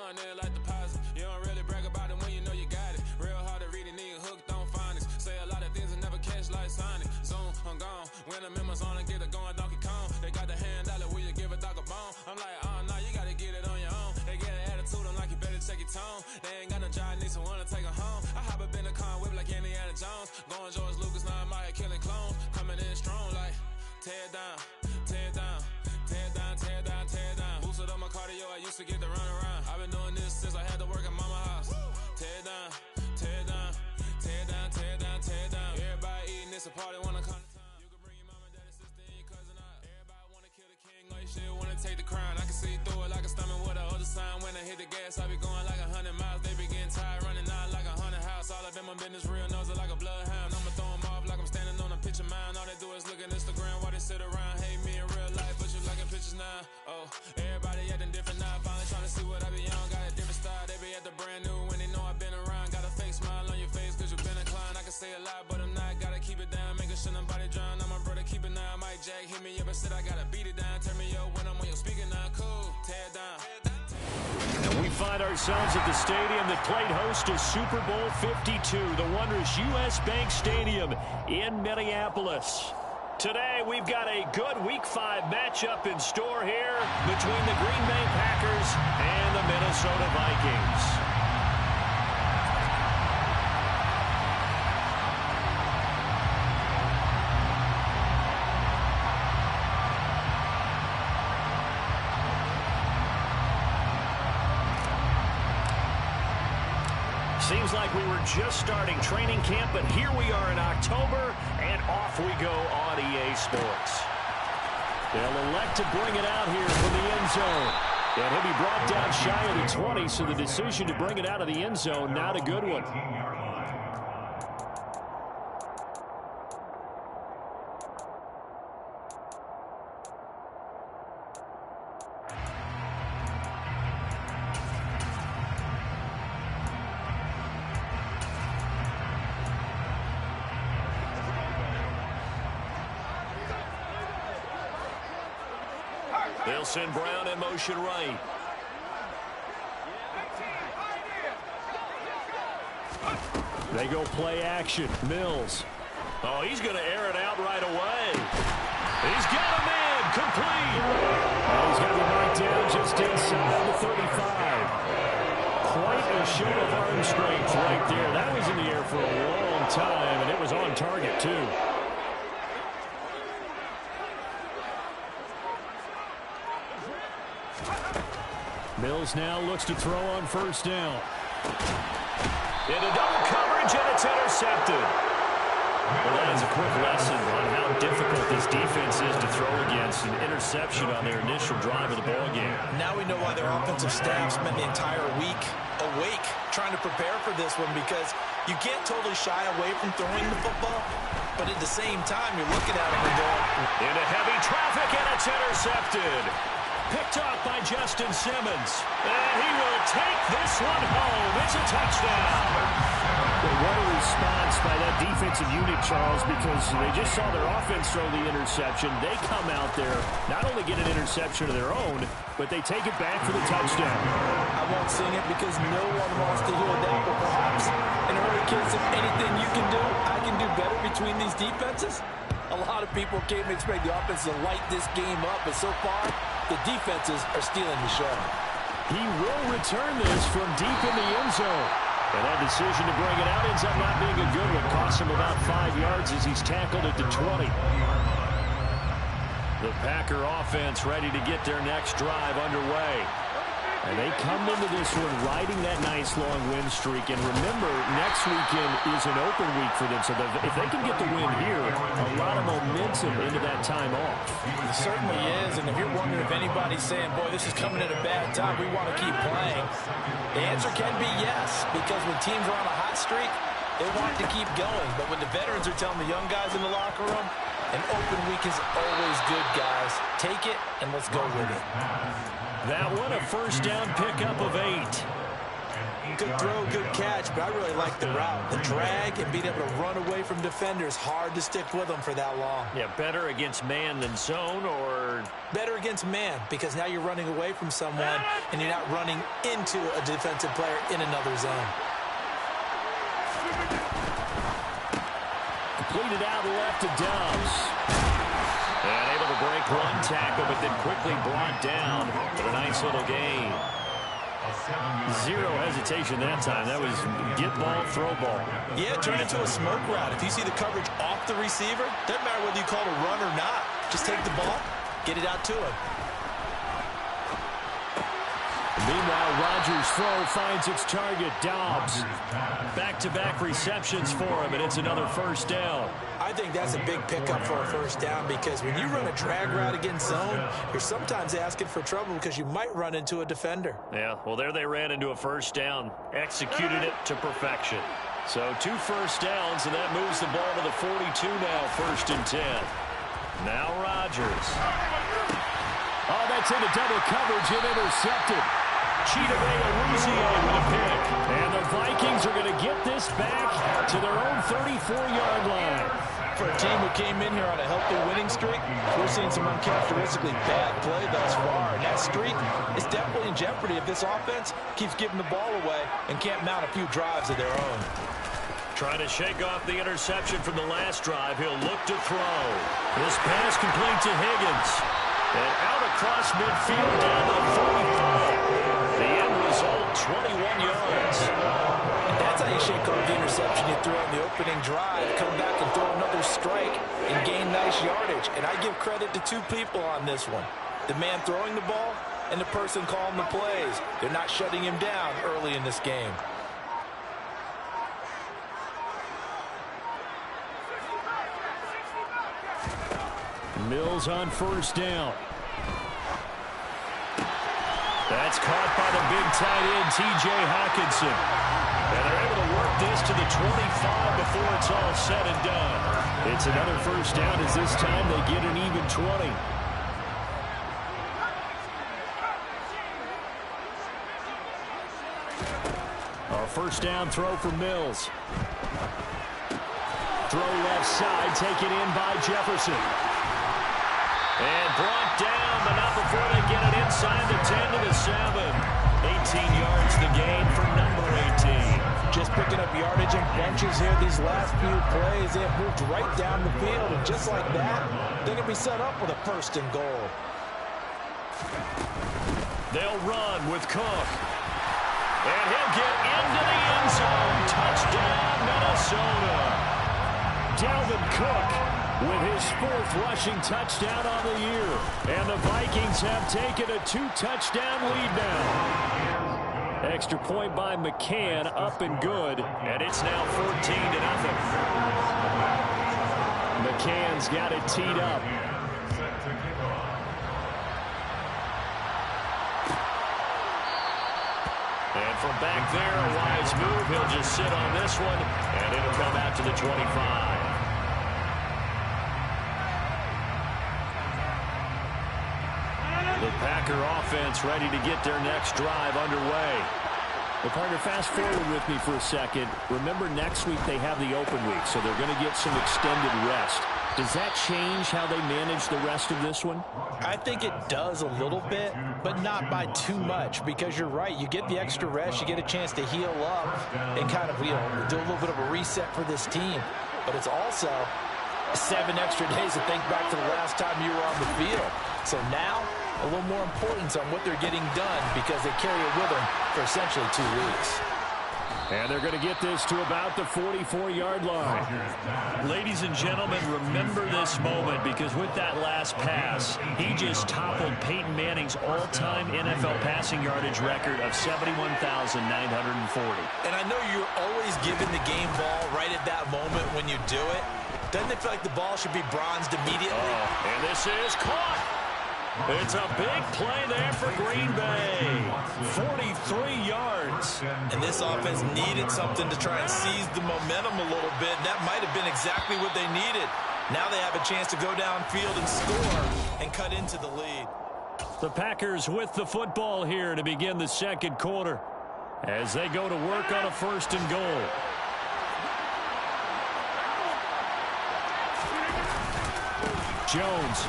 going in like deposit. You don't really brag about it when you know you got it. Real hard to read it, nigga hooked on phonics. Say a lot of things and never catch like Sonic. Zoom, I'm gone. When the members on and get it going Donkey Kong. They got the hand dollar, will you give a dog a bone? I'm like, oh no, you gotta get it on your own. They get an attitude, I'm like, you better check your tone. They ain't got no job, need someone to take her home. I hop up in the car, whip like Indiana Jones. Going George Lucas, now I'm out here killing clones. Coming in strong like, tear down, tear down, tear down, tear down, tear down. Boosted up my cardio, I used to get to run around. I've been doing this since I had to work at mama house. Tear down, tear down, tear down, tear down, tear down. Everybody eating this a party, wanna come to town. You can bring your mama, daddy, sister, and your cousin out. Everybody wanna kill the king, or you shit wanna take the crown. I can see through it like a stomach with a other sign. When I hit the gas, I be going like 100 miles. They be getting tired, running out like 100 house. All up in my business, real nose like a bloodhound. I'ma throw them off like I'm standing on a picture mound. All they do is look at Instagram while they sit around. Hate me in real life, but you liking pictures now. Oh, everybody acting different now. Finally trying to see what I be on. Got a different style, they be at the brand new when they know I've been around. Got a fake smile on your face cause you been inclined. I can say a lot, but I'm not. Gotta keep it down, making sure nobody drown. I'm my brother, keep it now. Mike Jack hit me up and said I gotta beat it down. Turn me up when I'm on your speaker now. Cool, tear down. And we find ourselves at the stadium that played host to Super Bowl 52, the wondrous U.S. Bank Stadium in Minneapolis. Today, we've got a good Week 5 matchup in store here between the Green Bay Packers and the Minnesota Vikings. Seems like we were just starting training camp, but here we are in October, and off we go on EA Sports. They'll elect to bring it out here from the end zone. And he'll be brought down shy of the 20, so the decision to bring it out of the end zone, not a good one. They'll send Brown in motion right. They go play action. Mills. Oh, he's going to air it out right away. He's got a man complete. And he's going to be knocked down just inside the 35. Quite a show of arm strength right there. That was in the air for a long time, and it was on target, too. Mills now looks to throw on first down. Into double coverage, and it's intercepted. Well, that is a quick lesson on how difficult this defense is to throw against. An interception on their initial drive of the ballgame. Now we know why their offensive staff spent the entire week awake trying to prepare for this one, because you can't totally shy away from throwing the football, but at the same time, you're looking at it and going, into heavy traffic, and it's intercepted. Picked off by Justin Simmons. And he will take this one home. It's a touchdown. Well, what a response by that defensive unit, Charles, because they just saw their offense throw the interception. They come out there, not only get an interception of their own, but they take it back for the touchdown. I won't sing it because no one wants to hear that, but perhaps in early case of anything you can do, I can do better between these defenses. A lot of people came to expect the offense to light this game up, but so far, the defenses are stealing the show. He will return this from deep in the end zone. And that decision to bring it out ends up not being a good one. Cost him about 5 yards as he's tackled at the 20. The Packer offense ready to get their next drive underway. And they come into this one riding that nice long win streak. And remember, next weekend is an open week for them. So if they can get the win here, a lot of momentum into that time off. It certainly is. And if you're wondering if anybody's saying, boy, this is coming at a bad time, we want to keep playing, the answer can be yes. Because when teams are on a hot streak, they want to keep going. But when the veterans are telling the young guys in the locker room, an open week is always good, guys. Take it, and let's go with it. That one, a first down pickup of 8. Good throw, good catch, but I really like the route. The drag and being able to run away from defenders, hard to stick with them for that long. Yeah, better against man than zone, or? Better against man, because now you're running away from someone and you're not running into a defensive player in another zone. Completed out left to Dobbs. And able to break one tackle, but then quickly brought down for a nice little gain. Zero hesitation that time. That was get ball, throw ball. Yeah, turn into a smoke route. If you see the coverage off the receiver, doesn't matter whether you call it a run or not. Just take the ball, get it out to him. Meanwhile, Rodgers' throw finds its target, Dobbs. Back-to-back receptions for him, and it's another first down. I think that's a big pickup for a first down, because when you run a drag route against zone, you're sometimes asking for trouble because you might run into a defender. Yeah, well, there they ran into a first down. Executed it to perfection. So 2 first downs, and that moves the ball to the 42 now, 1st and 10. Now Rodgers. Oh, that's into double coverage and intercepted. Chidobe with a pick. And the Vikings are going to get this back to their own 34-yard line. For a team who came in here on a healthy winning streak, we're seeing some uncharacteristically bad play thus far. And that streak is definitely in jeopardy if this offense keeps giving the ball away and can't mount a few drives of their own. Trying to shake off the interception from the last drive. He'll look to throw. This pass complete to Higgins. And out across midfield down to 45. The end result, 21 yards. And that's how you shake off the interception you threw on the opening drive. Come back and throw another strike and gain nice yardage. And I give credit to 2 people on this one. The man throwing the ball and the person calling the plays. They're not shutting him down early in this game. Mills on first down. That's caught by the big tight end, T.J. Hockenson. And they're able to work this to the 25 before it's all said and done. It's another first down as this time they get an even 20. A first down throw for Mills. Throw left side, taken in by Jefferson. And brought down, but not before they get it inside the 10 to the 7. 18 yards the gain for number 18. Just picking up yardage in bunches here these last few plays. They have moved right down the field, and just like that, they're going to be set up with a 1st and goal. They'll run with Cook. And he'll get into the end zone. Touchdown, Minnesota. Dalvin Cook with his 4th rushing touchdown on the year. And the Vikings have taken a 2-touchdown lead now. Extra point by McCann, up and good. And it's now 14-0. McCann's got it teed up. And from back there, a wise move. He'll just sit on this one, and it'll come out to the 25. The Packer offense ready to get their next drive underway. Well, partner, fast forward with me for a second. Remember, next week they have the open week, so they're going to get some extended rest. Does that change how they manage the rest of this one? I think it does a little bit, but not by too much, because you're right. You get the extra rest, you get a chance to heal up and kind of, do a little bit of a reset for this team. But it's also 7 extra days to think back to the last time you were on the field. So now, a little more importance on what they're getting done, because they carry it with them for essentially 2 weeks. And they're going to get this to about the 44-yard line. Ladies and gentlemen, remember this moment, because with that last pass, he just toppled Peyton Manning's all-time NFL passing yardage record of 71,940. And I know you're always giving the game ball right at that moment when you do it. Doesn't it feel like the ball should be bronzed immediately? Oh, and this is caught. It's a big play there for Green Bay. 43 yards. And this offense needed something to try and seize the momentum a little bit. That might have been exactly what they needed. Now they have a chance to go downfield and score and cut into the lead. The Packers with the football here to begin the 2nd quarter. as they go to work on a 1st and goal. Jones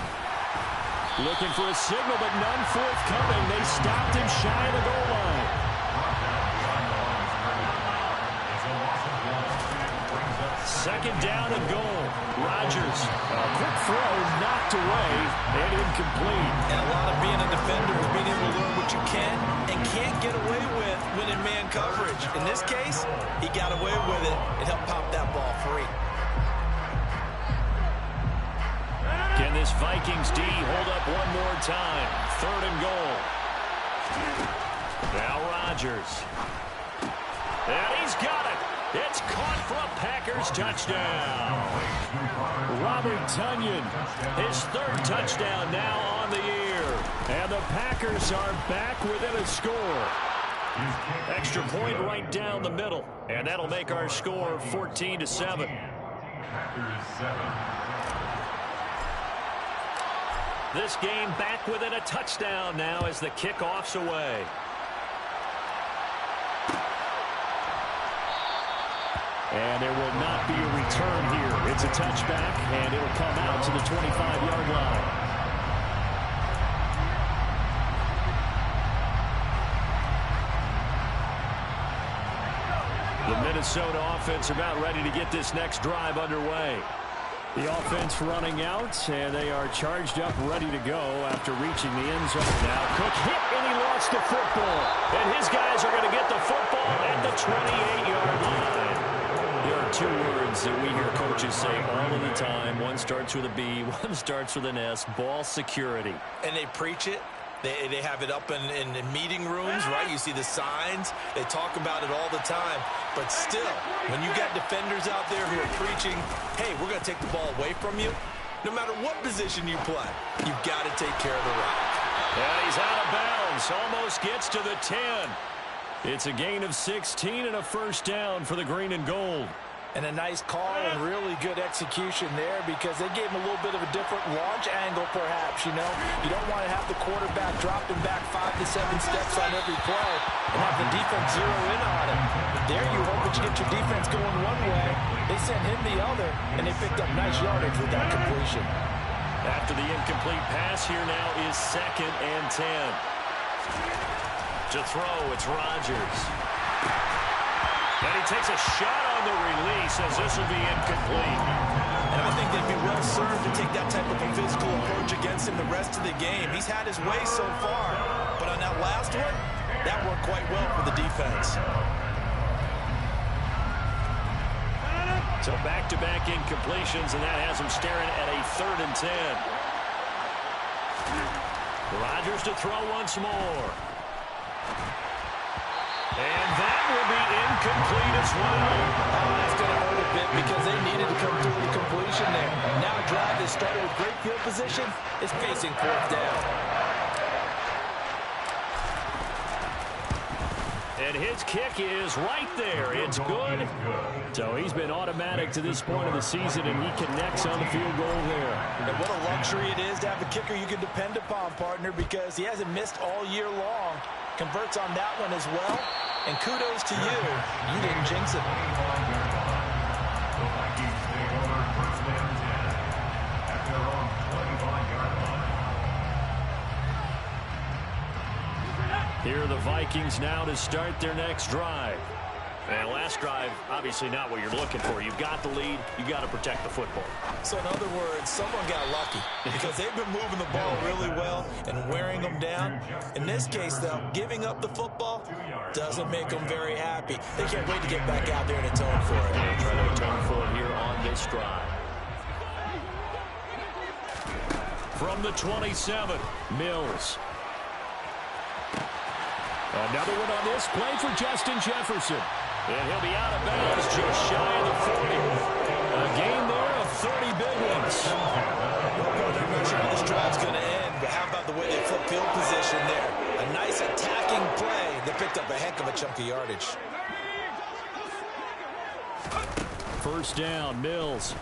looking for a signal, but none forthcoming. They stopped him shy of the goal line. Second down and goal. Rodgers, a quick throw knocked away and incomplete. And a lot of being a defender is being able to learn what you can and can't get away with when in man coverage. In this case, he got away with it and helped pop that ball free. Can this Vikings D hold up one more time? 3rd and goal. Now Rodgers. And he's got it. It's caught for a Packers touchdown. Robert Tonyan, his 3rd touchdown now on the year. And the Packers are back within a score. Extra point right down the middle. And that'll make our score 14-7. This game back within a touchdown now as the kickoff's away. And there will not be a return here. It's a touchback, and it'll come out to the 25-yard line. The Minnesota offense about ready to get this next drive underway. The offense running out, and they are charged up, ready to go after reaching the end zone. Now Cook hit, and he lost the football. And his guys are going to get the football at the 28-yard line. There are 2 words that we hear coaches say all of the time. One starts with a B, one starts with an S, ball security. And they preach it. They have it up in meeting rooms, right? You see the signs. They talk about it all the time. But still, when you got defenders out there who are preaching, hey, we're going to take the ball away from you, no matter what position you play, you've got to take care of the rock. And he's out of bounds. Almost gets to the 10. It's a gain of 16 and a 1st down for the green and gold. And a nice call and really good execution there because they gave him a little bit of a different launch angle perhaps, you know. You don't want to have the quarterback dropping back 5 to 7 steps on every play and have the defense zero in on him. There you hope that you get your defense going one way. They sent him the other, and they picked up nice yardage with that completion. After the incomplete pass, here now is 2nd and 10. To throw, it's Rodgers. And he takes a shot on the release as this will be incomplete. And I think they'd be well served to take that type of a physical approach against him the rest of the game. He's had his way so far. But on that last one, that worked quite well for the defense. So back-to-back incompletions, and that has him staring at a 3rd and 10. Rodgers to throw once more. And that will be incomplete as well. That's going to hurt a bit because they needed to come through the completion there. Now a drive that started with great field position is facing 4th down. And his kick is right there. It's good. So he's been automatic to this point of the season, and he connects on the field goal there. And what a luxury it is to have a kicker you can depend upon, partner, because he hasn't missed all year long. Converts on that one as well. And kudos to you. You didn't jinx it. Here are the Vikings now to start their next drive. And last drive, obviously not what you're looking for. You've got the lead. You've got to protect the football. So in other words, someone got lucky because they've been moving the ball really well and wearing them down. In this case, though, giving up the football doesn't make them very happy. They can't wait to get back out there and atone for it. They'll try to atone for it here on this drive. From the 27, Mills. Another one on this play for Justin Jefferson. And he'll be out of bounds just shy of the 40. A gain there of 30 big ones. I'm not sure how this drive's going to end, but how about the way they flip field position there? A nice attacking play that picked up a heck of a chunk of yardage. 1st down, Mills.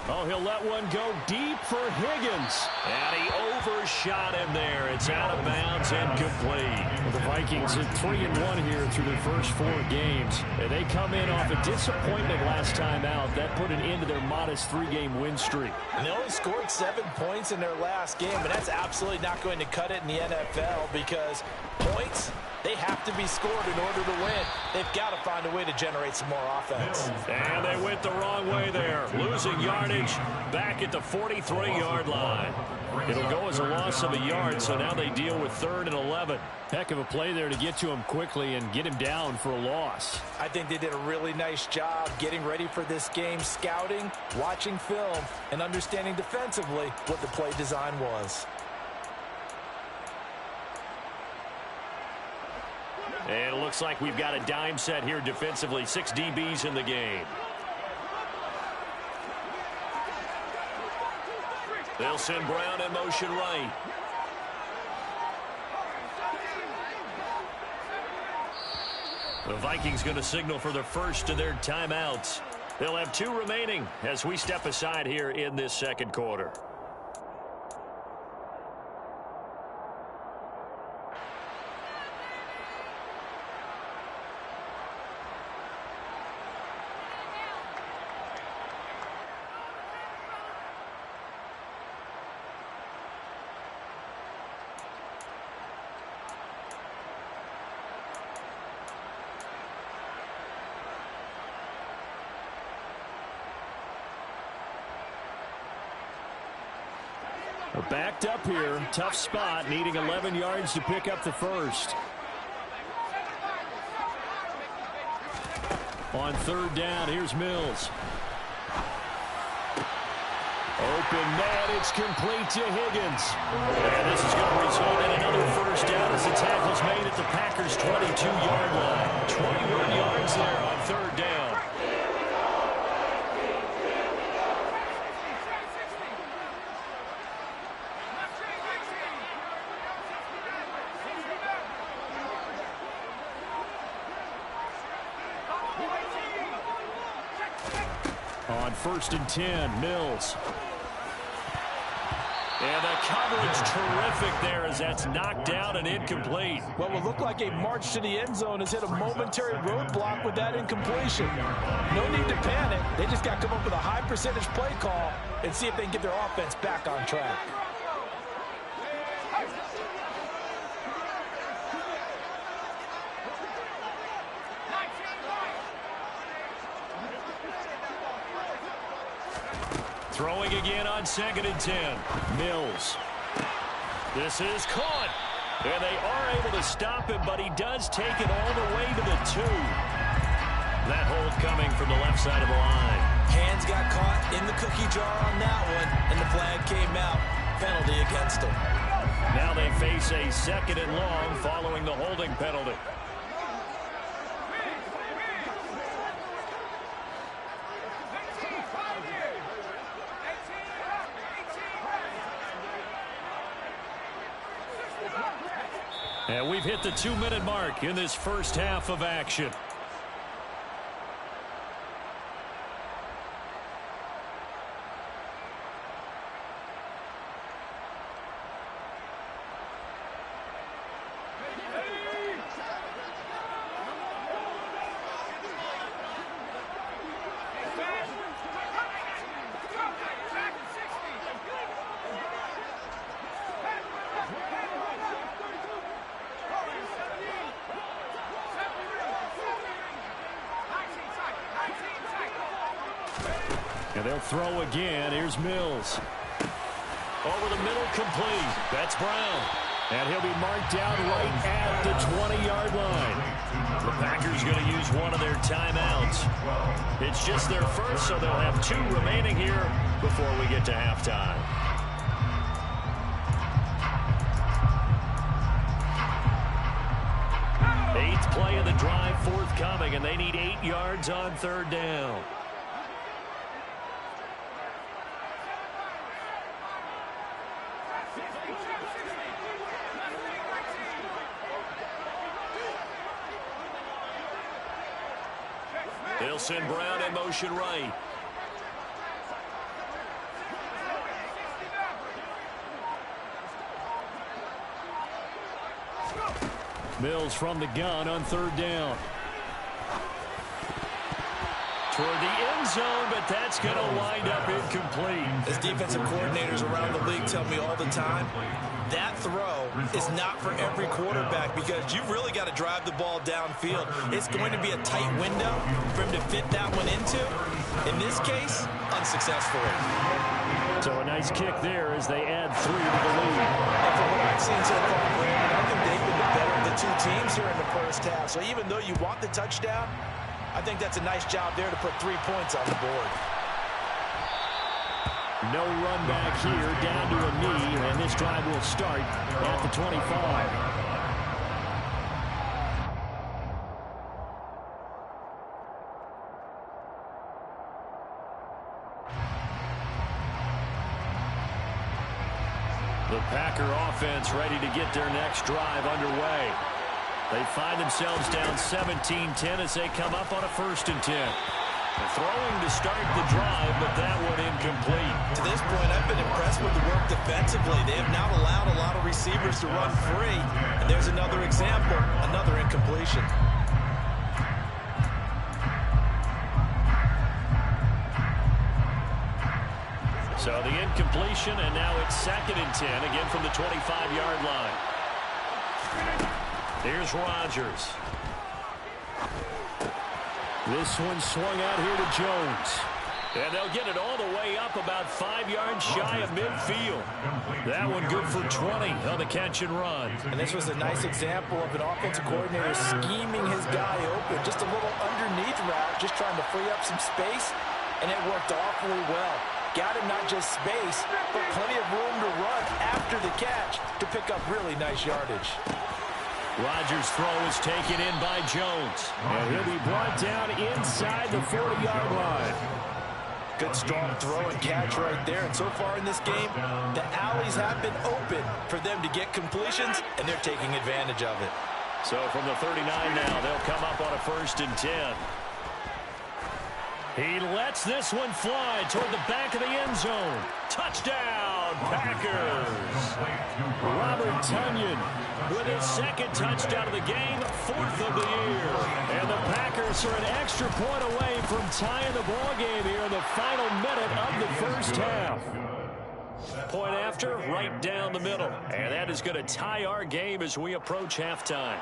Oh, he'll let one go deep for Higgins. And he overshot him there. It's out of bounds, incomplete. Well, the Vikings at 3-1 here through their first 4 games. And they come in off a disappointment last time out. That put an end to their modest 3-game win streak. And they only scored 7 points in their last game, and that's absolutely not going to cut it in the NFL because points, they have to be scored in order to win. They've got to find a way to generate some more offense. And they went the wrong way there. Losing yardage back at the 43-yard line. It'll go as a loss of a yard, so now they deal with 3rd and 11. Heck of a play there to get to him quickly and get him down for a loss. I think they did a really nice job getting ready for this game, scouting, watching film, and understanding defensively what the play design was. And it looks like we've got a dime set here defensively. 6 DBs in the game. They'll send Brown in motion right. The Vikings going to signal for the first of their timeouts. They'll have 2 remaining as we step aside here in this second quarter. Backed up here, tough spot, needing 11 yards to pick up the first. On 3rd down, here's Mills. Open man, it's complete to Higgins. And this is going to result in another first down as the tackle's made at the Packers' 22-yard line. 21 yards there on 3rd down. On 1st and 10, Mills. And the coverage terrific there as that's knocked down and incomplete. What will look like a march to the end zone has hit a momentary roadblock with that incompletion. No need to panic. They just got to come up with a high percentage play call and see if they can get their offense back on track. Throwing again on 2nd and 10. Mills. This is caught. And they are able to stop him, but he does take it all the way to the 2. That hold coming from the left side of the line. Hands got caught in the cookie jar on that one, and the flag came out. Penalty against him. Now they face a 2nd and long following the holding penalty. And we've hit the 2-minute mark in this first half of action. And they'll throw again. Here's Mills. Over the middle, complete. That's Brown. And he'll be marked down right at the 20-yard line. The Packers going to use one of their timeouts. It's just their first, so they'll have 2 remaining here before we get to halftime. Eighth play of the drive forthcoming, and they need 8 yards on 3rd down. They'll send Brown in motion right. Mills from the gun on third down. Toward the end zone, but that's going to wind up incomplete. As defensive coordinators around the league tell me all the time, that throw is not for every quarterback because you've really got to drive the ball downfield. It's going to be a tight window for him to fit that one into. In this case, unsuccessfully. So a nice kick there as they add 3 to the lead. And from what I've seen so far, Brandon, I think they've been the better of the two teams here in the first half. So even though you want the touchdown, I think that's a nice job there to put 3 points on the board. No run back here, down to a knee, and this drive will start at the 25. The Packer offense ready to get their next drive underway. They find themselves down 17-10 as they come up on a 1st and 10. Throwing to start the drive, but that one incomplete. To this point, I've been impressed with the work defensively. They have not allowed a lot of receivers to run free. And there's another example, another incompletion. So the incompletion, and now it's 2nd and 10, again from the 25-yard line. Here's Rodgers. This one swung out here to Jones. And they'll get it all the way up about 5 yards shy of midfield. That one good for 20 on the catch and run. And this was a nice example of an offensive coordinator scheming his guy open. Just a little underneath route, just trying to free up some space. And it worked awfully well. Got him not just space, but plenty of room to run after the catch to pick up really nice yardage. Rodgers' throw is taken in by Jones. And he'll be brought down inside the 40-yard line. Good strong throw and catch right there. And so far in this game, the alleys have been open for them to get completions, and they're taking advantage of it. So from the 39 now, they'll come up on a 1st and 10. He lets this one fly toward the back of the end zone. Touchdown, Packers. Robert Tonyan with his 2nd touchdown of the game, 4th of the year. And the Packers are an extra point away from tying the ball game here in the final minute of the first half. Point after, right down the middle. And that is going to tie our game as we approach halftime.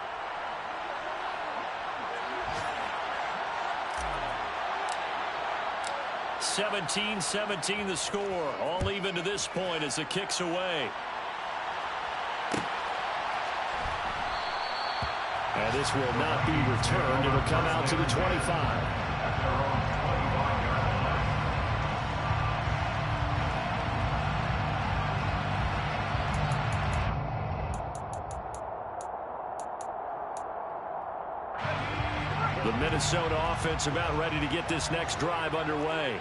(17-17) the score. All even to this point as the kick's away. And this will not be returned. It'll come out to the 25. The Minnesota offense about ready to get this next drive underway,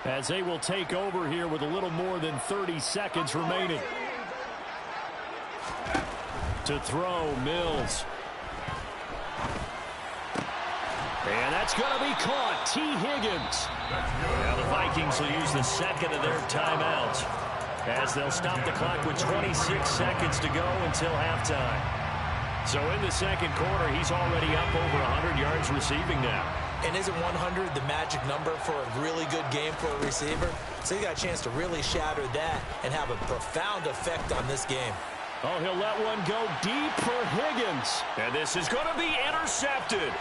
as they will take over here with a little more than 30 seconds remaining. To throw, Mills. And that's going to be caught. T. Higgins. Now the Vikings will use the 2nd of their timeouts as they'll stop the clock with 26 seconds to go until halftime. So in the 2nd quarter, he's already up over 100 yards receiving now. And isn't 100 the magic number for a really good game for a receiver? So he got a chance to really shatter that and have a profound effect on this game. Oh, he'll let one go deep for Higgins. And this is going to be intercepted.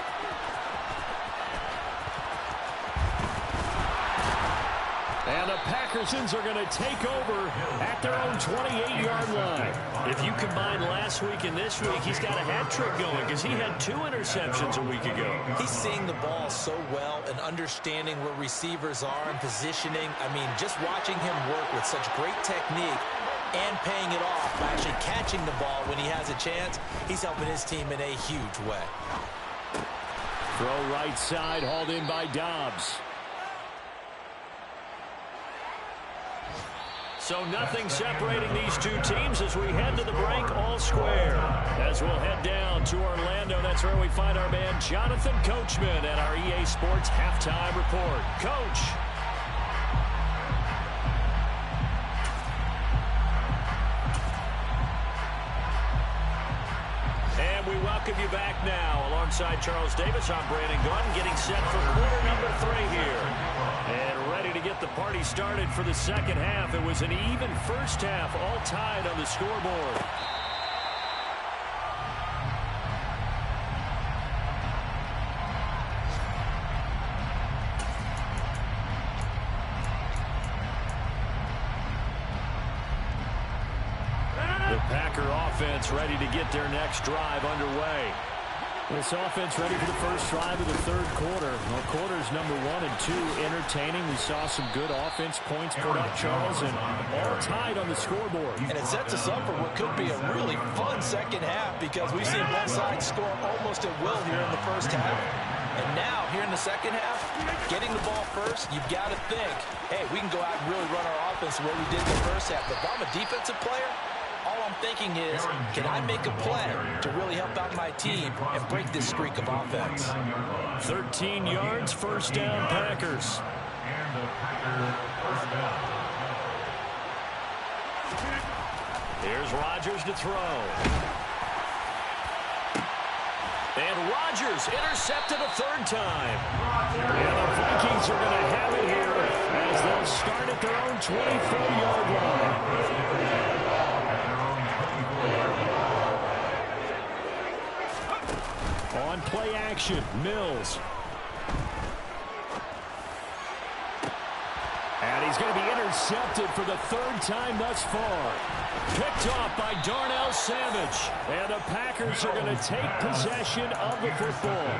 And the Packersons are going to take over at their own 28-yard line. If you combine last week and this week, he's got a hat trick going because he had 2 interceptions a week ago. He's seeing the ball so well and understanding where receivers are and positioning. I mean, just watching him work with such great technique and paying it off by actually catching the ball when he has a chance, he's helping his team in a huge way. Throw right side, hauled in by Dobbs. So nothing separating these two teams as we head to the break, all square. As we'll head down to Orlando, that's where we find our man Jonathan Coachman at our EA Sports Halftime Report. Coach. And we welcome welcome you back now. Alongside Charles Davis, I'm Brandon Gunn, getting set for quarter number 3 here. And ready to get the party started for the second half. It was an even first half, all tied on the scoreboard. The Packer offense ready to get their next drive underway. This offense ready for the first drive of the third quarter. Well, quarters number 1 and 2 entertaining. We saw some good offense points put up, Charles, and all tied on the scoreboard. And it sets us up for what could be a really fun second half because we've seen both sides score almost at will here in the first half. And now, here in the second half, getting the ball first, you've got to think, hey, we can go out and really run our offense the way we did in the first half. But if I'm a defensive player, all I'm thinking is, can I make a play to really help out my team and break this streak of offense? 13 yards, first down, Packers. Here's Rodgers to throw. And Rodgers intercepted a third time. And the Vikings are going to have it here as they'll start at their own 24-yard line. On play action, Mills. And he's going to be intercepted for the third time thus far. Picked off by Darnell Savage. And the Packers are going to take possession of the football.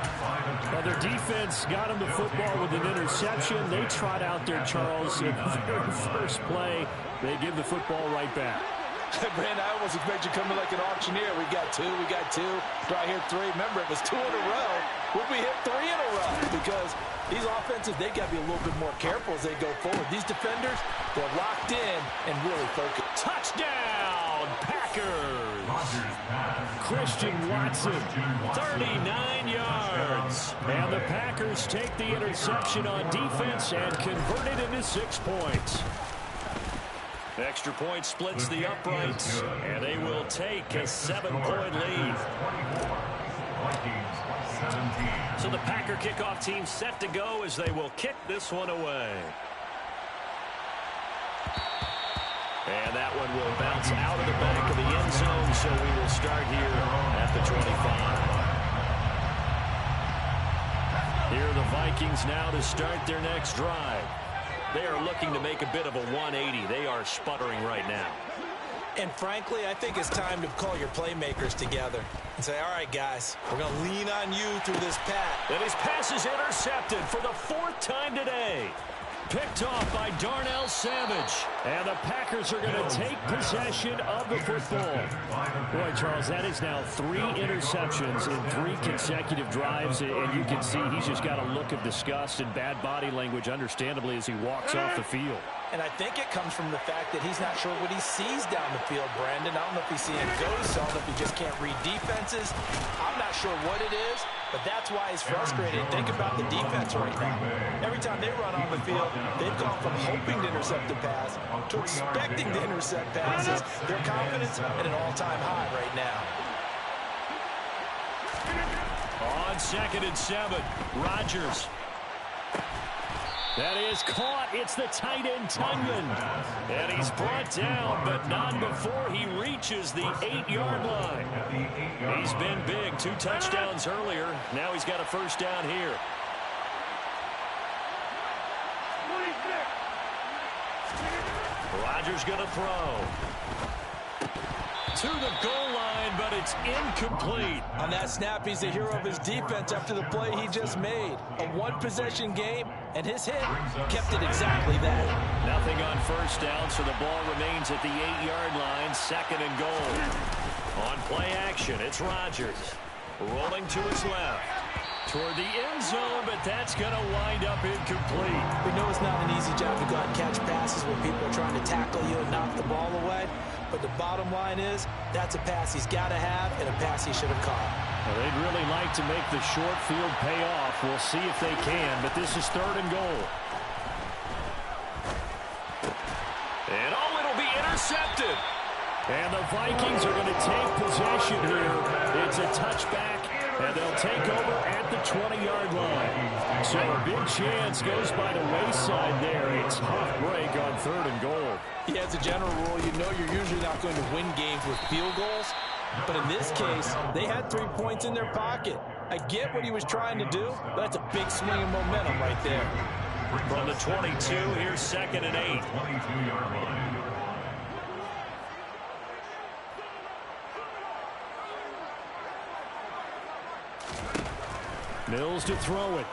Now their defense got him the football with an interception. They trot out there, Charles, in the very first play. They give the football right back. Brandon, I almost expect you to come in like an auctioneer. We got two. Do I hear 3? Remember, it was 2 in a row. Would we hit 3 in a row? Because these offenses, they got to be a little bit more careful as they go forward. These defenders, they're locked in and really focused. Touchdown, Packers! Christian Watson, 39 yards. And the Packers take the interception on defense and convert it into 6 points. Extra point splits the uprights, and they will take a 7-point lead. So the Packer kickoff team set to go as they will kick this one away. And that one will bounce out of the back of the end zone, so we will start here at the 25. Here are the Vikings now to start their next drive. They are looking to make a bit of a 180. They are sputtering right now. And frankly, I think it's time to call your playmakers together and say, all right, guys, we're going to lean on you through this pass. And his pass is intercepted for the 4th time today. Picked off by Darnell Savage. And the Packers are going to take possession of the football. Boy, Charles, that is now 3 interceptions in 3 consecutive drives. And you can see he's just got a look of disgust and bad body language, understandably, as he walks off the field. And I think it comes from the fact that he's not sure what he sees down the field, Brandon. I don't know if he's seeing ghosts. I don't know if he just can't read defenses. I'm not sure what it is, but that's why he's frustrated. Think about the defense right now. Every time they run on the field, they've gone from hoping to intercept the pass to expecting to intercept passes. Their confidence at an all-time high right now. On 2nd and 7, Rodgers. That is caught. It's the tight end, Tunyon. And he's brought down, but not before he reaches the 8-yard line. He's been big. 2 touchdowns earlier. Now he's got a first down here. Rodgers going to throw. To the goal line, but it's incomplete. On that snap, he's the hero of his defense after the play he just made. A 1-possession game, and his hit kept it exactly that. Nothing on first down, so the ball remains at the 8-yard line, 2nd and goal. On play action, it's Rodgers. Rolling to his left. Toward the end zone, but that's going to wind up incomplete. We know it's not an easy job to go out and catch passes when people are trying to tackle you and knock the ball away. But the bottom line is, that's a pass he's got to have and a pass he should have caught. Well, they'd really like to make the short field pay off. We'll see if they can, but this is 3rd and goal. And it'll be intercepted. And the Vikings are going to take possession here. It's a touchback, and they'll take over at the 20-yard line. So a big chance goes by the wayside there. A tough break on 3rd and goal. Yeah, as a general rule, you know you're usually not going to win games with field goals. But in this case, they had 3 points in their pocket. I get what he was trying to do, but that's a big swing of momentum right there. From the 22, here's 2nd and 8. Mills to throw it.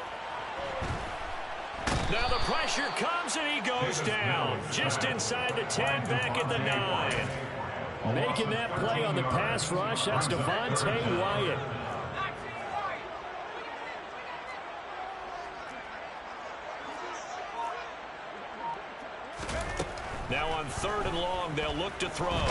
Now the pressure comes and he goes down. Just inside the 10, back at the 9. Making that play on the pass rush, that's Devontae Wyatt. Now on 3rd and long, they'll look to throw.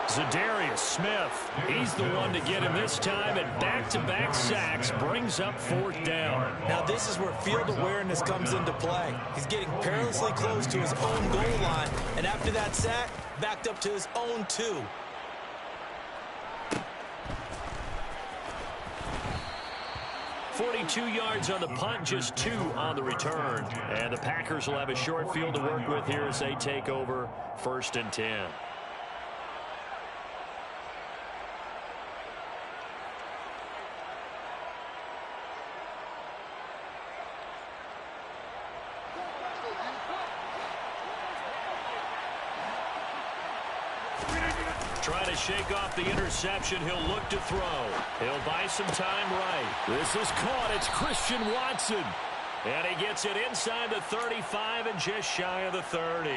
Zadarius Smith, he's the one to get him this time, and back-to-back sacks brings up 4th down. Now this is where field awareness comes into play. He's getting perilously close to his own goal line, and after that sack, backed up to his own 2. .42 yards on the punt, just 2 on the return. And the Packers will have a short field to work with here as they take over 1st and 10. Trying to shake off the interception. He'll look to throw. He'll buy some time right. This is caught. It's Christian Watson. And he gets it inside the 35 and just shy of the 30.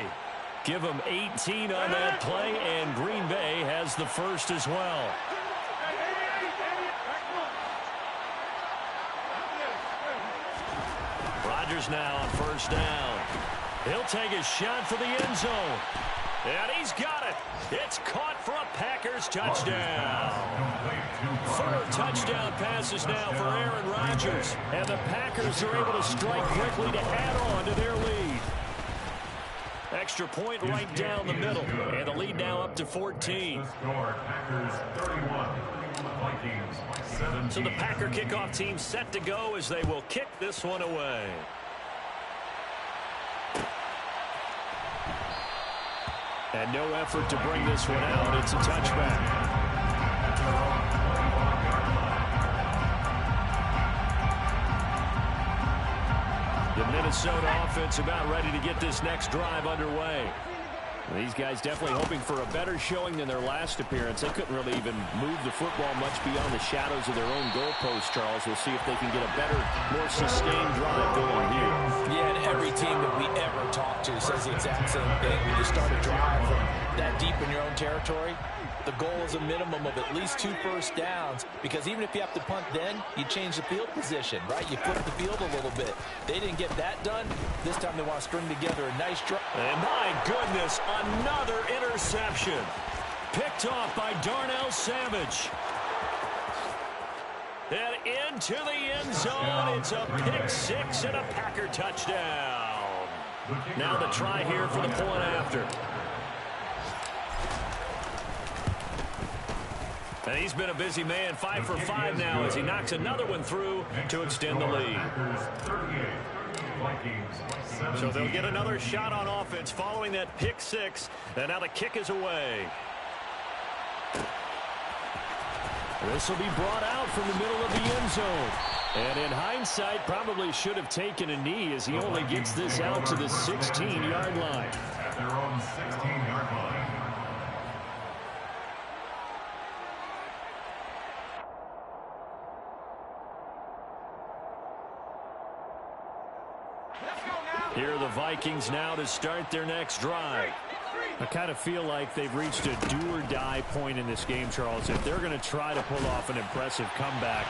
Give him 18 on that play, and Green Bay has the first as well. Rodgers now on 1st down. He'll take a shot for the end zone. And he's got it. It's caught for a Packers touchdown. 4 touchdown passes now for Aaron Rodgers. And the Packers are able to strike quickly to add on to their lead. Extra point right down the middle. And the lead now up to 14. So the Packer kickoff team set to go as they will kick this one away. And no effort to bring this one out. It's a touchback. The Minnesota offense about ready to get this next drive underway. These guys definitely hoping for a better showing than their last appearance. They couldn't really even move the football much beyond the shadows of their own goalpost, Charles. We'll see if they can get a better, more sustained drive going here. Yeah, and every team that we ever talk to says the exact same thing. When you start a drive from that deep in your own territory, the goal is a minimum of at least 2 first downs, because even if you have to punt then, you change the field position, right? You flip the field a little bit. They didn't get that done. This time they want to string together a nice drive. And my goodness, another interception. Picked off by Darnell Savage. And into the end zone. It's a pick 6 and a Packer touchdown. Now the try here for the point after. And he's been a busy man, 5 for 5 now as he knocks another one through to extend the lead. So they'll get another shot on offense following that pick 6. And now the kick is away. This will be brought out from the middle of the end zone. And in hindsight, probably should have taken a knee as he only gets this out to the 16-yard line. At their own 16-yard line. Here are the Vikings now to start their next drive. I kind of feel like they've reached a do-or-die point in this game, Charles. If they're going to try to pull off an impressive comeback,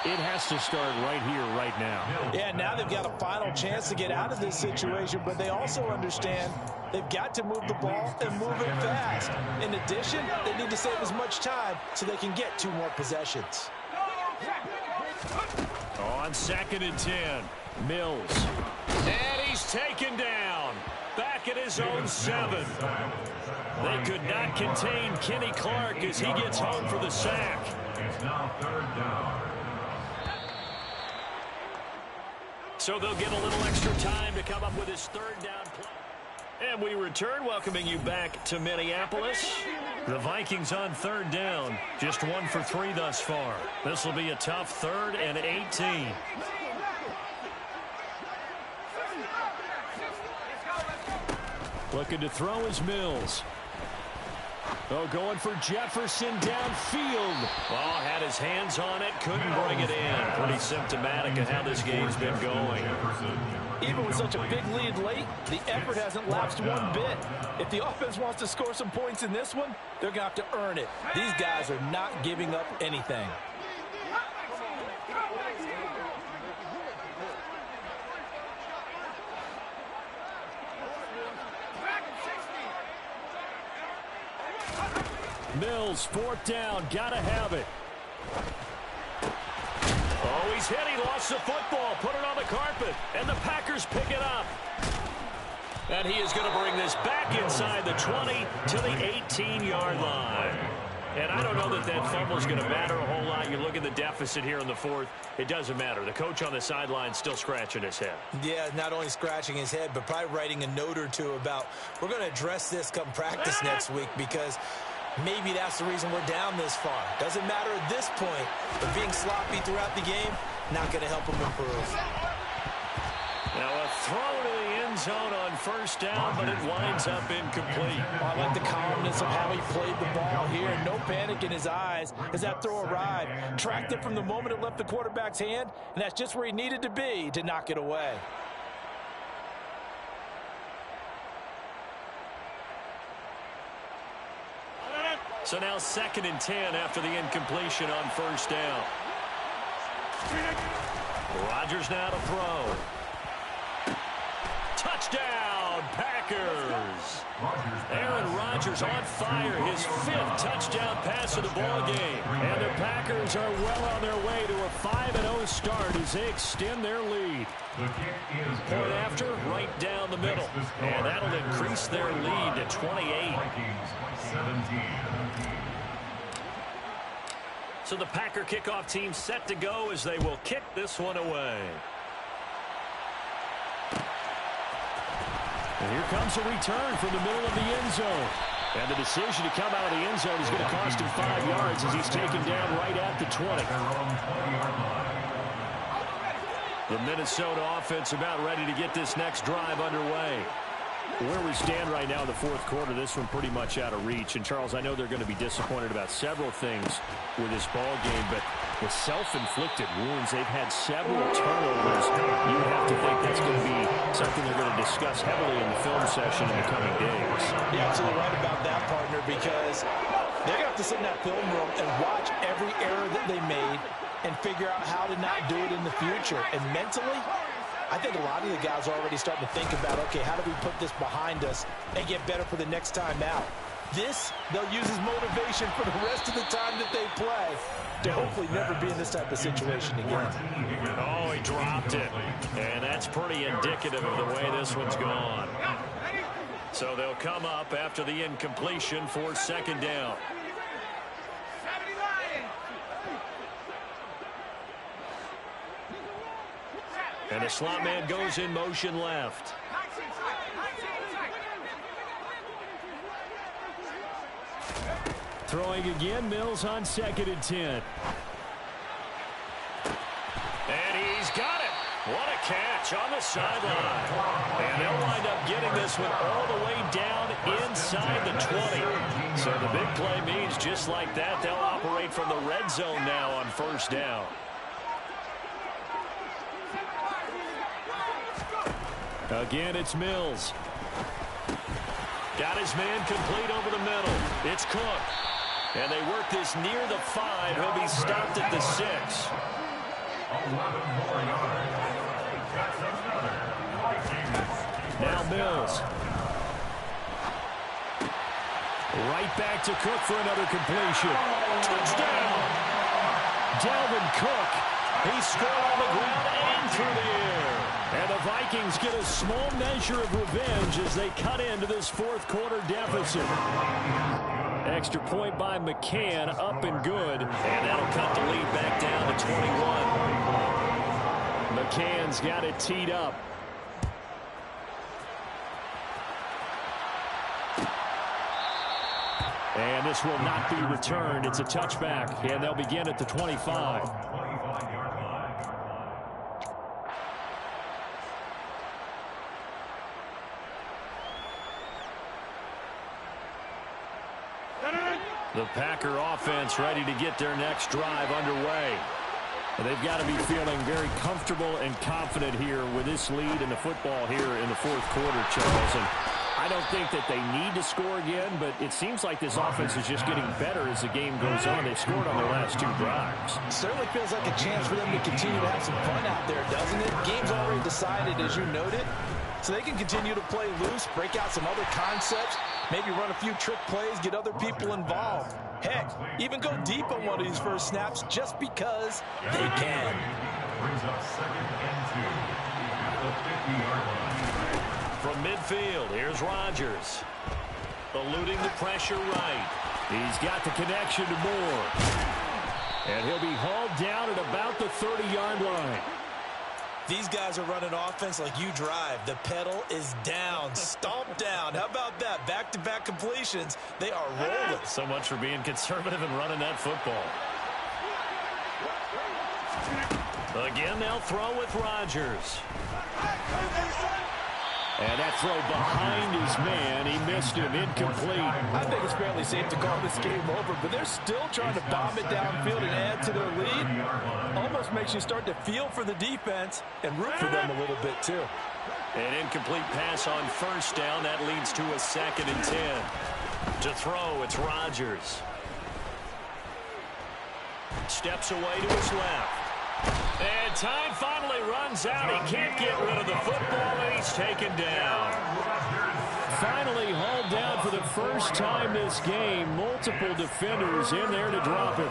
it has to start right here, right now. Yeah, now they've got a final chance to get out of this situation, but they also understand they've got to move the ball and move it fast. In addition, they need to save as much time so they can get 2 more possessions. On 2nd and 10, Mills. And he's taken down. Back back at his own 7. They could not contain Kenny Clark as he gets home for the sack. It's now 3rd down. So they'll get a little extra time to come up with his 3rd down play. And we return, welcoming you back to Minneapolis. The Vikings on 3rd down, just 1 for 3 thus far. This will be a tough 3rd and 18. Looking to throw is Mills. Oh, going for Jefferson downfield. Oh, had his hands on it, couldn't bring it in. Pretty symptomatic of how this game's been going. Even with such a big lead late, the effort hasn't lapsed one bit. If the offense wants to score some points in this one, they're going to have to earn it. These guys are not giving up anything. Mills, 4th down, gotta have it. Oh, he's hit, he lost the football, put it on the carpet, and the Packers pick it up. And he is going to bring this back inside the 20 to the 18-yard line. And I don't know that that fumble is going to matter a whole lot. You look at the deficit here in the 4th, it doesn't matter. The coach on the sideline still scratching his head. Yeah, not only scratching his head, but probably writing a note or two about, we're going to address this come practice next week, because maybe that's the reason we're down this far. Doesn't matter at this point, but being sloppy throughout the game, not going to help him improve. Now a throw to the end zone on 1st down, but it winds up incomplete. I like the calmness of how he played the ball here. No panic in his eyes as that throw arrived. Tracked it from the moment it left the quarterback's hand, and that's just where he needed to be to knock it away. So now 2nd and 10 after the incompletion on 1st down. Rodgers now to throw. Touchdown, Packers. Aaron Rodgers on fire, his 5th touchdown pass of the ball game. And the Packers are well on their way to a 5-0 start as they extend their lead. Point after, right down the middle. And that'll increase their lead to 28. So the Packer kickoff team set to go as they will kick this one away. And here comes a return from the middle of the end zone. And the decision to come out of the end zone is going to cost him 5 yards as he's taken down right at the 20. The Minnesota offense about ready to get this next drive underway. Where we stand right now in the 4th quarter, this one pretty much out of reach. And, Charles, I know they're going to be disappointed about several things with this ball game, but the self-inflicted wounds, they've had several turnovers. You have to think that's going to be something they're going to discuss heavily in the film session in the coming days. You're absolutely right about that, partner, because they're going to have to sit in that film room and watch every error that they made and figure out how to not do it in the future. And mentally, I think a lot of the guys are already starting to think about, okay, how do we put this behind us and get better for the next time out? This, they'll use as motivation for the rest of the time that they play to hopefully never be in this type of situation again. Oh, he dropped it. And that's pretty indicative of the way this one's gone. So they'll come up after the incompletion for 2nd down. And the slot man goes in motion left. Throwing again, Mills on 2nd and 10. And he's got it. What a catch on the sideline. And they'll wind up getting this one all the way down inside the 20. So the big play means just like that, they'll operate from the red zone now on 1st down. Again, it's Mills. Got his man complete over the middle. It's Cook. And they work this near the 5. He'll be stopped at the 6. 11 more yards. That's another Vikings. Now Mills. Right back to Cook for another completion. Touchdown! Dalvin Cook He scored on the ground and through the air. And the Vikings get a small measure of revenge as they cut into this fourth quarter deficit. Extra point by McCann, up and good. And that'll cut the lead back down to 21. McCann's got it teed up. And this will not be returned. It's a touchback, and they'll begin at the 25. The Packer offense ready to get their next drive underway. They've got to be feeling very comfortable and confident here with this lead in the football here in the fourth quarter, Charles. And I don't think that they need to score again, but it seems like this offense is just getting better as the game goes on. They've scored on their last two drives. Certainly feels like a chance for them to continue to have some fun out there, doesn't it? Game's already decided, as you noted. So they can continue to play loose, break out some other concepts, maybe run a few trick plays, get other people involved. Heck, even go deep on one of these first snaps just because they can. Brings up 2nd and 2 at the 50-yard line. From midfield, here's Rodgers. Eluding the pressure right. He's got the connection to Moore. And he'll be hauled down at about the 30-yard line. These guys are running offense like you drive. The pedal is down, stomped down. How about that? Back-to-back completions. They are rolling. So much for being conservative and running that football. Again, they'll throw with Rodgers. And that throw behind his man. He missed him, incomplete. I think it's fairly safe to call this game over, but they're still trying to bomb it downfield and add to their lead. Almost makes you start to feel for the defense and root for them a little bit, too. An incomplete pass on first down. That leads to a 2nd and 10. To throw, it's Rodgers. Steps away to his left. And time finally runs out. He can't get rid of the football, and he's taken down. Finally hauled down for the first time this game. Multiple defenders in there to drop him.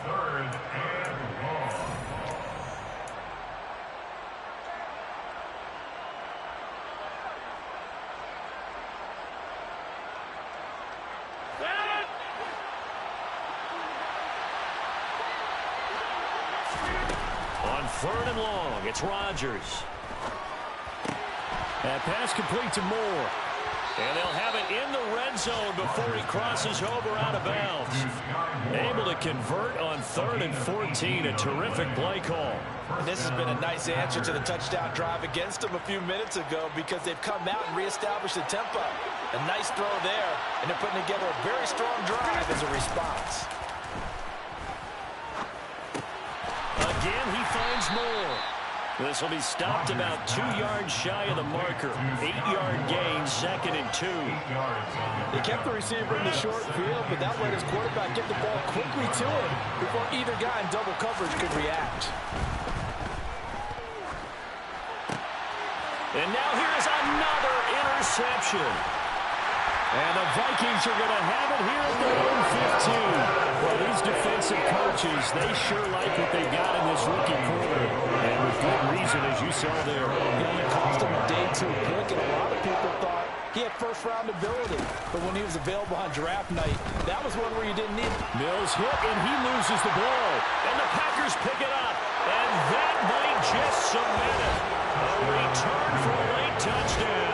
3rd and long. On 3rd and long, it's Rodgers. That pass complete to Moore. And they'll have it in the red zone before he crosses over out of bounds. Able to convert on 3rd and 14. A terrific play call. And this has been a nice answer to the touchdown drive against them a few minutes ago because they've come out and reestablished the tempo. A nice throw there, and they're putting together a very strong drive as a response. Again, he finds Moore. This will be stopped about 2 yards shy of the marker. 8-yard gain, 2nd and 2. They kept the receiver in the short field, but that let his quarterback get the ball quickly to him before either guy in double coverage could react. And now here's another interception. And the Vikings are going to have it here at their own 15. Well, these defensive coaches, they sure like what they got in this rookie quarter. And with good reason, as you saw there. It cost him a day 2 pick, and a lot of people thought he had first-round ability. But when he was available on draft night, that was one where you didn't need it. Mills hit, and he loses the ball. And the Packers pick it up. And that might just cement it. A return for a late touchdown.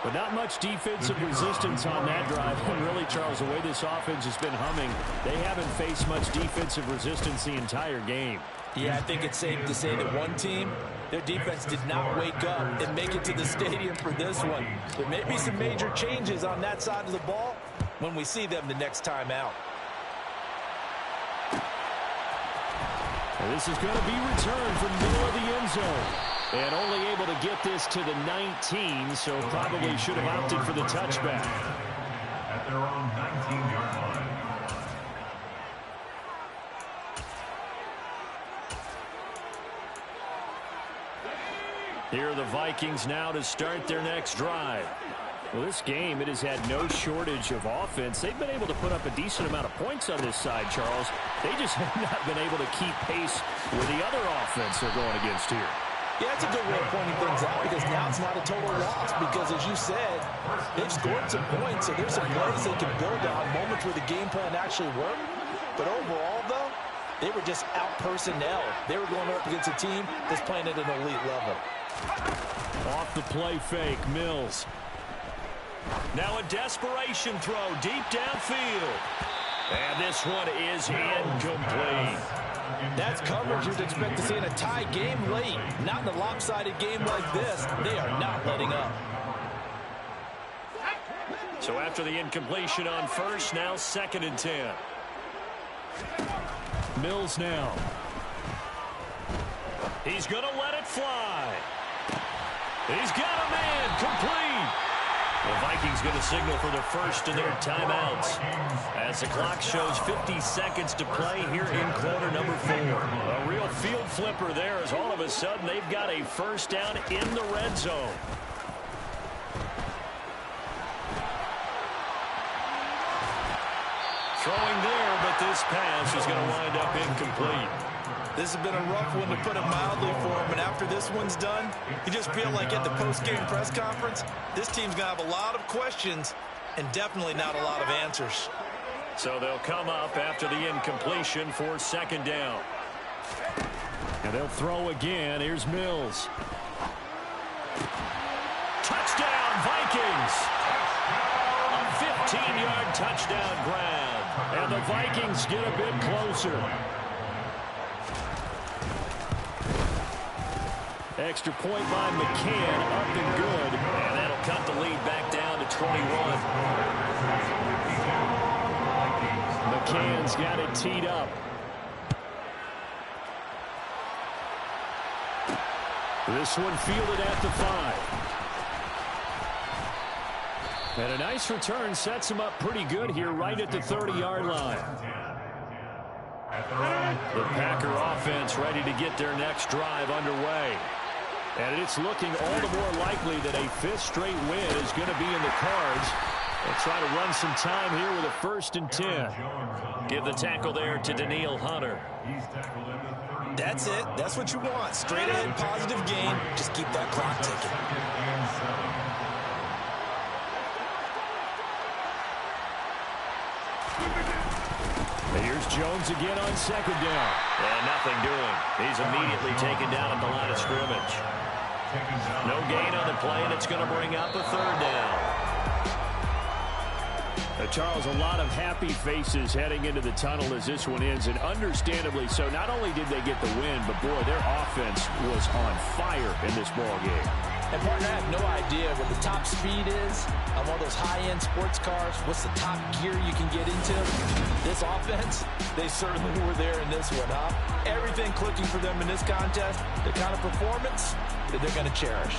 But not much defensive resistance on that drive. And really, Charles, the way this offense has been humming, they haven't faced much defensive resistance the entire game. Yeah, I think it's safe to say that one team, their defense did not wake up and make it to the stadium for this one. There may be some major changes on that side of the ball when we see them the next time out. And this is going to be returned from the middle of the end zone. And only able to get this to the 19, so probably should have opted for the touchback. At their own 19-yard line. Here are the Vikings now to start their next drive. Well, this game, it has had no shortage of offense. They've been able to put up a decent amount of points on this side, Charles. They just have not been able to keep pace with the other offense they're going against here. Yeah, it's a good way of pointing things out because now it's not a total loss because, as you said, they've scored some points, so there's some plays they can build on, moments where the game plan actually worked. But overall, though, they were just out-personnel. They were going up against a team that's playing at an elite level. Off the play fake, Mills. Now a desperation throw deep downfield. And this one is incomplete. That's coverage you'd expect to see in a tie game late. Not in a lopsided game like this. They are not letting up. So after the incompletion on first, now 2nd and 10. Mills now. He's going to let it fly. He's got a man complete. The Vikings going to signal for the first of their timeouts as the clock shows 50 seconds to play here in quarter number 4. A real field flipper there as all of a sudden they've got a first down in the red zone. Throwing there, but this pass is going to wind up incomplete. This has been a rough one, to put it mildly, for him. And after this one's done, you just feel like at the post-game press conference, this team's going to have a lot of questions and definitely not a lot of answers. So they'll come up after the incompletion for 2nd down. And they'll throw again. Here's Mills. Touchdown, Vikings! A 15-yard touchdown grab. And the Vikings get a bit closer. Extra point by McCann, up and good. And that'll cut the lead back down to 21. McCann's got it teed up. This one fielded at the 5. And a nice return sets him up pretty good here right at the 30-yard line. The Packer offense ready to get their next drive underway. And it's looking all the more likely that a 5th straight win is going to be in the cards. They'll try to run some time here with a 1st and 10. Give the tackle there to Daniil Hunter. That's it. That's what you want. Straight ahead, positive gain. Just keep that clock ticking. And here's Jones again on 2nd down. And nothing doing. He's immediately taken down at the line of scrimmage. No gain on the play, and it's going to bring up a 3rd down. Charles, a lot of happy faces heading into the tunnel as this one ends, and understandably so. Not only did they get the win, but, boy, their offense was on fire in this ball game. And, partner, I have no idea what the top speed is on one of those high-end sports cars. What's the top gear you can get into? This offense, they certainly were there in this one, huh? Everything clicking for them in this contest, the kind of performance that they're going to cherish.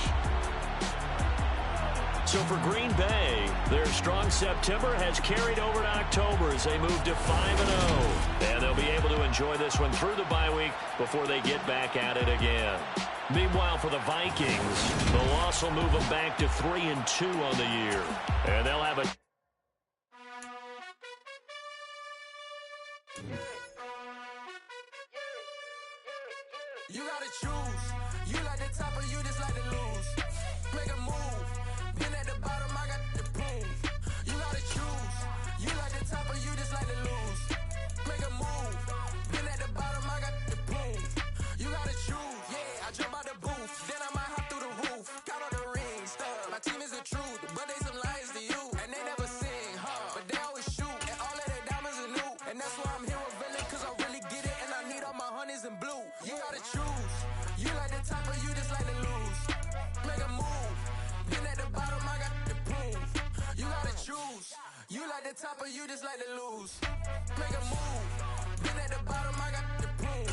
So for Green Bay, their strong September has carried over to October as they move to 5-0. And they'll be able to enjoy this one through the bye week before they get back at it again. Meanwhile, for the Vikings, the loss will move them back to 3-2 on the year. And they'll have a... You gotta choose. You like the top or you just like to lose. Make a move. Been at the bottom, I got the prove. You gotta choose. You like the top or you just like to lose. Make a move. Been at the bottom, I got the prove. You gotta choose. Yeah, I jump out the booth. Then I might hop through the roof. Count on the rings. My team is the truth, but they some liars to you. And they never sing, but they always shoot. And all of their diamonds are new. And that's why I'm here with villain, cause I really get it. And I need all my honeys in blue. You gotta choose. You like the top or you just like to lose. Make a move. Been at the bottom, I got the proof. You gotta choose. You like the top or you just like to lose. Make a move. Been at the bottom, I got the proof.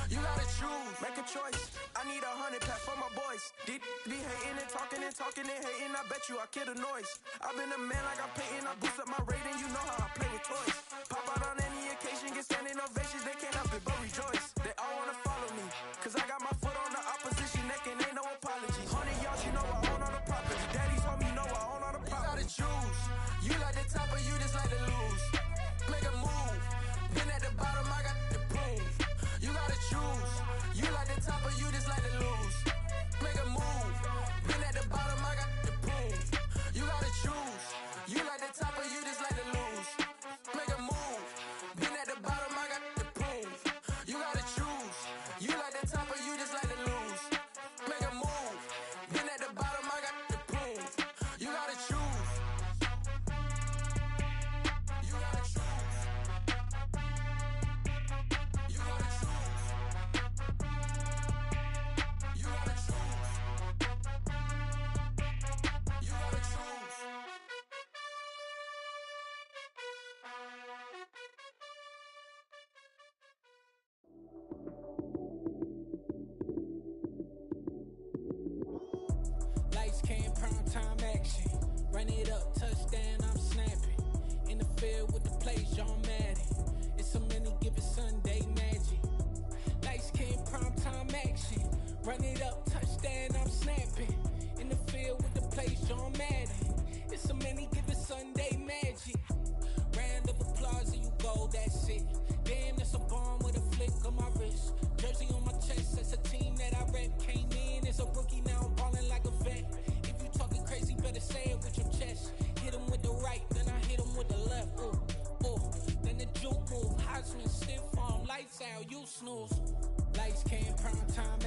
You gotta choose. Make a choice. I need 100 pack for my boys. Be hating and talking and hating. I bet you I kill the noise. I've been a man like I'm painting. I boost up my rating. You know how I play with toys. Pop out on any occasion, get standing ovations. They can't help it but rejoice. They all wanna follow me, cause I got my foot on the opposition neck and ain't no apology. 100 yards, you know I own all the property. Daddy's home, you know I own all the property. Run it up, touchdown, I'm snapping. In the field with the plays, John Madden. It's so many, give it Sunday magic. Lights came primetime action. Run it up, touchdown, I'm snapping. In the field with the plays, John Madden. It's so many, give it Sunday magic. Round of applause and you go, that's it. Damn, that's a bomb with a flick on my wrist. Jersey on my chest, that's a team that I rep. Came in as a rookie, now I'm ballin' like a vet. If you talking crazy, better say it with your chest. Hit him with the right, then I hit him with the left. Then the juke move, Heisman, stiff arm, lights out, you snooze. Lights came, prime time